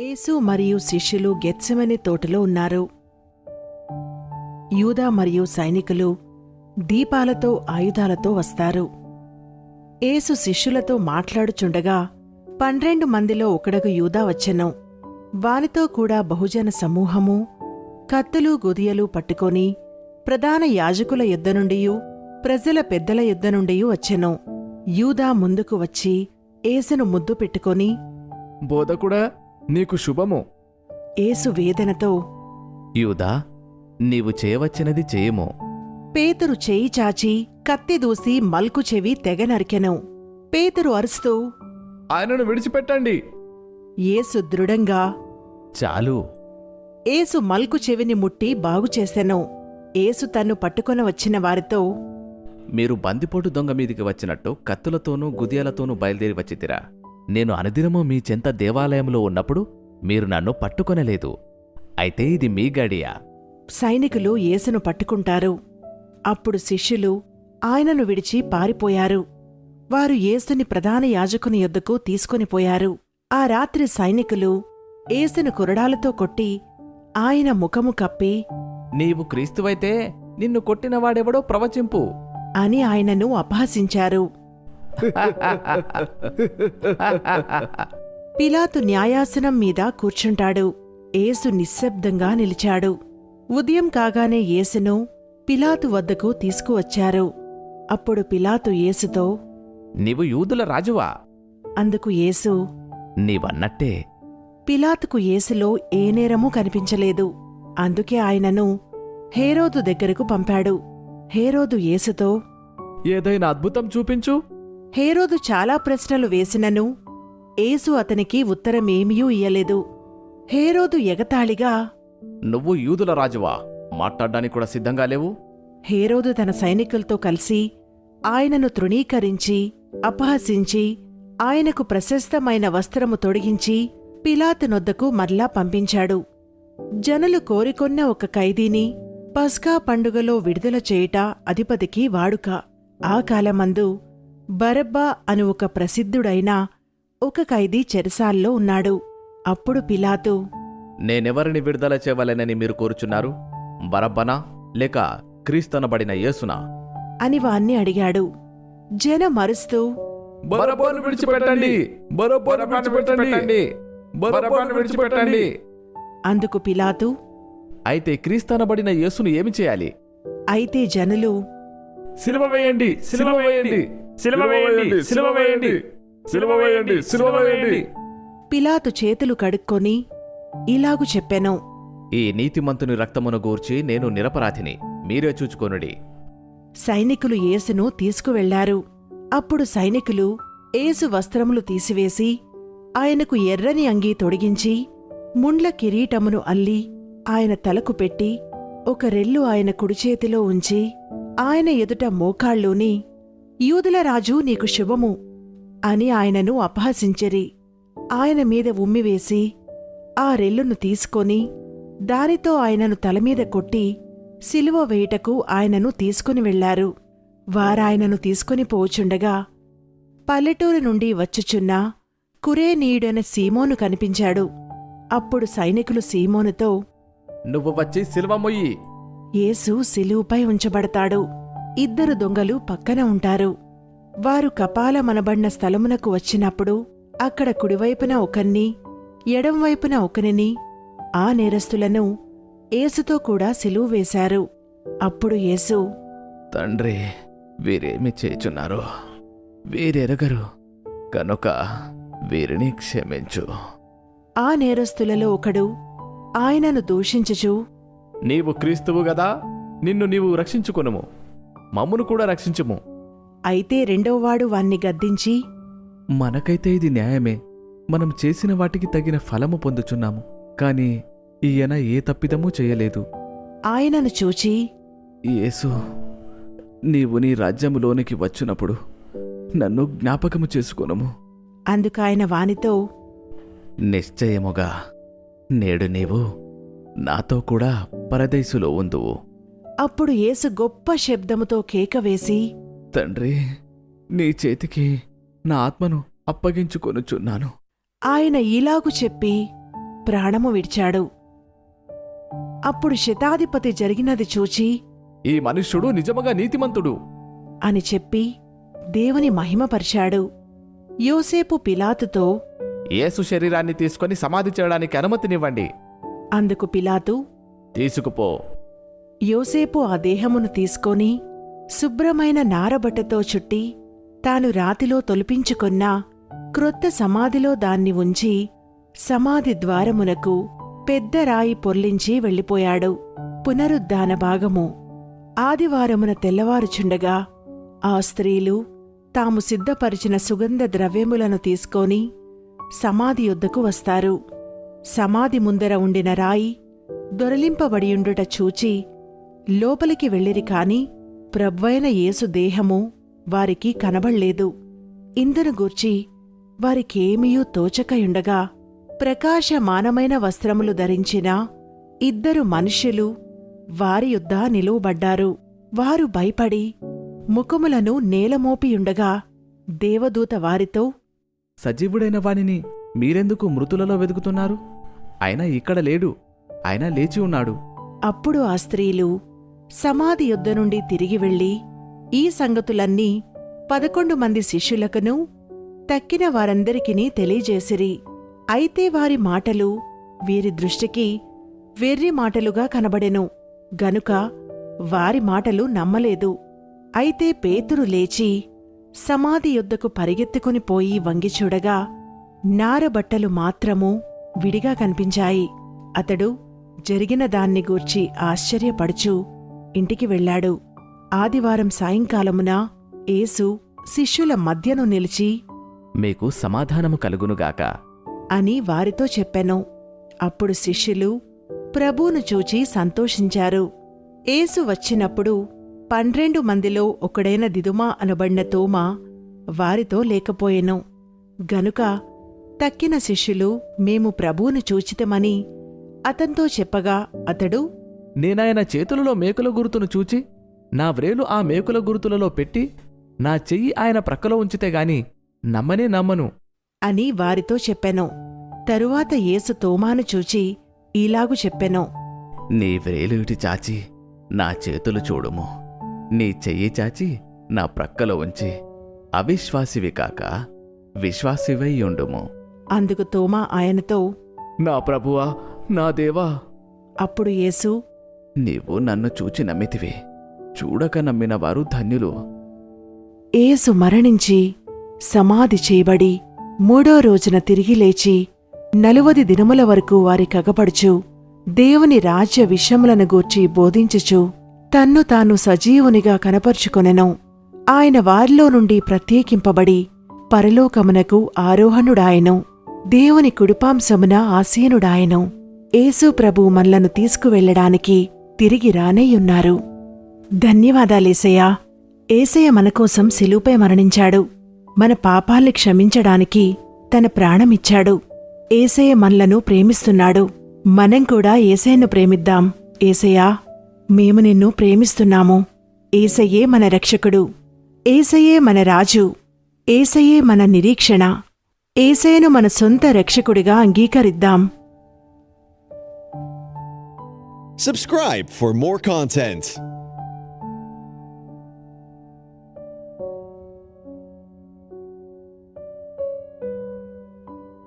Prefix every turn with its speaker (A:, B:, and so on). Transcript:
A: యేసు మరియు శిష్యులు గెత్సెమనే తోటలో ఉన్నారు. యూదా మరియు సైనికులు దీపాలతో ఆయుధాలతో వస్తారు. యేసు శిష్యులతో మాట్లాడుచుండగా 12 మందిలో ఒకడగు యూదా వచ్చెను. వానితో కూడా బహుజన సమూహము కత్తులు గుదియలు పట్టుకొని ప్రధాన యాజకుల యొద్ద నుండియు ప్రజల పెద్దల యొద్ద నుండియు వచ్చెను. యూదా ముందుకు వచ్చి యేసును ముద్దు పెట్టుకొని,
B: బోధకుడా, నీకు శుభము.
A: యేసు వేదనతో,
C: యూదా, నీవు చేయవచ్చినది చేయము.
A: పేతురు చేయి చాచి కత్తి దూసి మల్కు చెవి తెగ నరికెను. పేతురు అరుస్తూ,
B: ఆయనను విడిచిపెట్టండి.
A: యేసు దృఢంగా,
C: చాలు.
A: యేసు మల్కు చెవిని ముట్టి బాగుచేసెను. యేసు తన్ను పట్టుకొన వచ్చిన వారితో,
C: మీరు బందిపోటు దొంగ మీదికి వచ్చినట్టు కత్తులతోనూ గుదియలతోనూ బయలుదేరి వచ్చితిరా. నేను అనుదినము మీ చెంత దేవాలయంలో ఉన్నప్పుడు మీరు నన్ను పట్టుకొనలేదు. అయితే ఇది మీ గడియ.
A: సైనికులు యేసును పట్టుకుంటారు. అప్పుడు శిష్యులు ఆయనను విడిచి పారిపోయారు. వారు యేసుని ప్రధాన యాజకుని యొద్దకు తీసుకొనిపోయారు. ఆ రాత్రి సైనికులు యేసును కొరడాలతో కొట్టి ఆయన ముఖము కప్పి,
C: నీవు క్రీస్తువైతే నిన్ను కొట్టినవాడెవడో ప్రవచింపు
A: అని ఆయనను అపహసించారు. పిలాతు న్యాయాసనం మీద కూర్చుంటాడు. యేసు నిశ్శబ్దంగా నిలిచాడు. ఉదయం కాగానే యేసును పిలాతు వద్దకు తీసుకువచ్చారు. అప్పుడు పిలాతు యేసుతో,
C: నీవు యూదుల రాజువా?
A: అందుకు యేసు,
C: నీవన్నట్టే.
A: పిలాతుకు యేసులో ఏ నేరమూ కనిపించలేదు. అందుకే ఆయనను హేరోదు దగ్గరకు పంపాడు. హేరోదు యేసుతో,
B: ఏదైనా అద్భుతం చూపించు.
A: హేరోదు చాలా ప్రశ్నలు వేసినను యేసు అతనికి ఉత్తరమేమియూ ఇయ్యలేదు. హేరోదు ఎగతాళిగా,
C: నువ్వు యూదుల రాజువా? మాట్లాడ్డానికి కూడా సిద్ధంగా లేవు?
A: హేరోదు తన సైనికులతో కలిసి ఆయనను తృణీకరించి అపహసించి ఆయనకు ప్రశస్తమైన వస్త్రము తొడిగించి పిలాతు నొద్దకు మరలా పంపించాడు. జనులు కోరికొన్న ఒక ఖైదీని పస్కా పండుగలో విడుదల చేయుట అధిపతికి వాడుక. ఆ కాలమందు బరబ్బా అను ఒక ప్రసిద్ధుడైన ఒక ఖైదీ చెరసాల్లో ఉన్నాడు. అప్పుడు పిలాతు,
C: నేనెవరిని విడుదల చేయవలెనని మీరు కోరుచున్నారు? బరబ్బనా లేక క్రీస్తనబడిన యేసునా
A: అని వాణ్ణి అడిగాడు. జనం అరుస్తూ,
B: బరబ్బను విడిచిపెట్టండి, బరబ్బను విడిచిపెట్టండి, బరబ్బను విడిచిపెట్టండి.
A: అందుకు పిలాతు,
C: అయితే క్రీస్తనబడిన యేసును ఏమి చేయాలి?
A: అయితే జనులు,
B: సిలువ వేయండి, సిలువ వేయండి, సిలువ వేయండి, సిలువ వేయండి, సిలువ వేయండి, సిలువ వేయండి.
A: పిలాతు చేతులు కడుక్కొని ఇలాగు చెప్పెను,
C: ఈ నీతిమంతుని రక్తమును గూర్చి నేను నిరపరాధిని, మీరే చూచుకొనుడి.
A: సైనికులు యేసును తీసుకువెళ్లారు. అప్పుడు సైనికులు యేసు వస్త్రములు తీసివేసి ఆయనకు ఎర్రని అంగీ తొడిగించి ముండ్ల కిరీటమును అల్లి ఆయన తలకు పెట్టి ఒక రెల్లు ఆయన కుడిచేతిలో ఉంచి ఆయన ఎదుట మోకాళ్ళూని, యూదుల రాజు నీకు శుభము అని ఆయనను అపహసించిరి. ఆయన మీద ఉమ్మివేసి ఆ రెల్లును తీసుకొని దానితో ఆయనను తలమీద కొట్టి సిలువ వేయుటకు ఆయనను తీసుకుని వెళ్లారు. వారాయనను తీసుకుని పోచుండగా పల్లెటూరు నుండి వచ్చుచున్న కురేనీయుడైన సీమోను కనిపించాడు. అప్పుడు సైనికులు సీమోనుతో,
C: నువ్వు వచ్చి సిలువ మొయ్యి.
A: యేసు సిలువుపై ఉంచబడతాడు. 2 దొంగలు పక్కన ఉంటారు. వారు కపాలమనబడిన స్థలమునకు వచ్చినప్పుడు అక్కడ కుడివైపున ఒకన్ని ఎడంవైపున ఒకనిని, ఆ నేరస్తులను యేసుతో కూడా సిలువ వేశారు. అప్పుడు యేసు,
C: తండ్రి, వీరేమి చేయుచున్నారు? వీరెరగరు కనుక వీరిని క్షమించు.
A: ఆ నేరస్తులలో ఒకడు ఆయనను దూషించుచు,
B: నీవు క్రీస్తువు గదా, నిన్ను నీవు రక్షించుకొనుము, మమ్మును కూడా రక్షించుము.
A: అయితే రెండోవాడు వాణ్ణి గద్దించి,
B: మనకైతే ఇది న్యాయమే, మనం చేసిన వాటికి తగిన ఫలము పొందుచున్నాము. కాని ఈయన ఏ తప్పిదమూ చేయలేదు.
A: ఆయనను చూచి,
B: యేసు, నీవు నీ రాజ్యములోనికి వచ్చినప్పుడు నన్ను జ్ఞాపకము చేసుకొనుము.
A: అందుకాయన వానితో,
C: నిశ్చయముగా నేడు నీవు నాతో కూడా పరదేశులో ఉందువు.
A: అప్పుడు యేసు గొప్ప శబ్దముతో కేకవేసి,
B: తండ్రి, నీ చేతికి నా ఆత్మను అప్పగించుకొనుచున్నాను.
A: ఆయన ఇలాగు చెప్పి ప్రాణము విడిచాడు. అప్పుడు శతాధిపతి జరిగినది చూచి
C: ఈ మనుష్యుడు నిజముగా నీతిమంతుడు
A: అని చెప్పి దేవుని మహిమపరిచాడు. యోసేపు పిలాతుతో
C: యేసు శరీరాన్ని తీసుకొని సమాధి చేయడానికి అనుమతినివ్వండి.
A: అందుకు పిలాతు
C: తీసుకుపో.
A: యోసేపు ఆ దేహమును తీసుకొని శుభ్రమైన నారబట్టతో చుట్టి తాను రాతిలో తొలిపించుకొన్న క్రొత్త సమాధిలో దాన్ని ఉంచి సమాధి ద్వారమునకు పెద్ద రాయి పొర్లించి వెళ్ళిపోయాడు. పునరుద్ధాన భాగము. ఆదివారమున తెల్లవారుచుండగా ఆ స్త్రీలు తాము సిద్ధపరిచిన సుగంధ ద్రవ్యములను తీసుకొని సమాధి యొద్దకు వస్తారు. సమాధి ముందర ఉండిన రాయి దొరలింపబడియుండుట చూచి లోపలికి వెళ్ళిరి కాని ప్రభువైన యేసు దేహము వారికి కనబడలేదు. ఇందును గూర్చి వారికేమీయూ తోచకయుండగా ప్రకాశమానమైన వస్త్రములు ధరించిన 2 మనుష్యులు వారి యొద్ద నిలువబడ్డారు. వారు భయపడి ముఖములను నేలమోపియుండగా దేవదూత వారితో
B: సజీవుడైన వానిని మీరెందుకు మృతులలో వెదుకుతున్నారు? ఆయన ఇక్కడ లేడు, ఆయన లేచి ఉన్నాడు.
A: అప్పుడు ఆ స్త్రీలు సమాధి యొద్ద నుండి తిరిగి వెళ్లి ఈ సంగతులన్నీ 11 మంది శిష్యులకును తక్కిన వారందరికినీ తెలియజేసిరి. అయితే వారి మాటలు వీరి దృష్టికి వెర్రి మాటలుగా కనబడెను గనుక వారి మాటలు నమ్మలేదు. అయితే పేతురు లేచి సమాధి యొద్దకు పరిగెత్తుకుని పోయి వంగిచూడగా నారబట్టలు మాత్రము విడిగా కనిపించాయి. అతడు జరిగిన దాన్ని గూర్చి ఆశ్చర్యపడుచు ఇంటికి వెళ్ళాడు. ఆదివారం సాయంకాలమున యేసు శిష్యుల మధ్యను నిలిచి
C: మీకు సమాధానము కలుగునుగాక
A: అని వారితో చెప్పెను. అప్పుడు శిష్యులు ప్రభువును చూచి సంతోషించారు. యేసు వచ్చినప్పుడు 12 మందిలో ఒకడైన దిదుమా అనబడిన తోమా వారితో లేకపోయెను. గనుక తక్కిన శిష్యులు మేము ప్రభువును చూచితమని అతనితో చెప్పగా అతడు
B: నేనాయన చేతులలో మేకుల గుర్తును చూచి నా వ్రేలు ఆ మేకుల గుర్తులలో పెట్టి నా చెయ్యి ఆయన ప్రక్కలో ఉంచితే గాని నమ్మనే నమ్మను
A: అని వారితో చెప్పెను. తరువాత యేసు తోమాను చూచి ఈలాగు చెప్పెను.
C: నీ వ్రేలు ఇటు చాచి నా చేతులు చూడుము, నీ చెయ్యి చాచి నా ప్రక్కలో ఉంచి అవిశ్వాసివి కాక విశ్వాసివై ఉండుము.
A: అందుకు తోమా ఆయనతో
B: నా ప్రభువా, నా దేవా.
A: అప్పుడు యేసు
C: నీవు నన్ను చూచి నమ్మితివి, చూడక నమ్మిన వారు ధన్యులు.
A: యేసు మరణించి సమాధి చేయబడి 3వ రోజున తిరిగి లేచి 40 దినముల వరకు వారి కగపడుచు దేవుని రాజ్య విషయములను గూర్చి బోధించుచు తన్ను తాను సజీవునిగా కనపరుచుకొనెను. ఆయన వారిలో నుండి ప్రత్యేకింపబడి పరలోకమునకు ఆరోహణుడాయెను. దేవుని కుడిపాంశమున ఆసీనుడాయెను. యేసు ప్రభు మనలను తీసుకువెళ్లడానికి తిరిగి రానేయున్నారు. ధన్యవాదాలేసయ్యా. ఏసయ్య మనకోసం శిలువపై మరణించాడు. మన పాపాల్ని క్షమించడానికి తన ప్రాణమిచ్చాడు. ఏసయ్య మనలను ప్రేమిస్తున్నాడు. మనం కూడా ఏసయ్యను ప్రేమిద్దాం. ఏసయ్యా, మేము నిన్ను ప్రేమిస్తున్నాము. ఏసయ్యే మన రక్షకుడు. ఏసయ్యే మన రాజు. ఏసయ్యే మన నిరీక్షణ. ఏసయ్యను మన సొంత రక్షకుడిగా అంగీకరిద్దాం.
D: Subscribe for more content.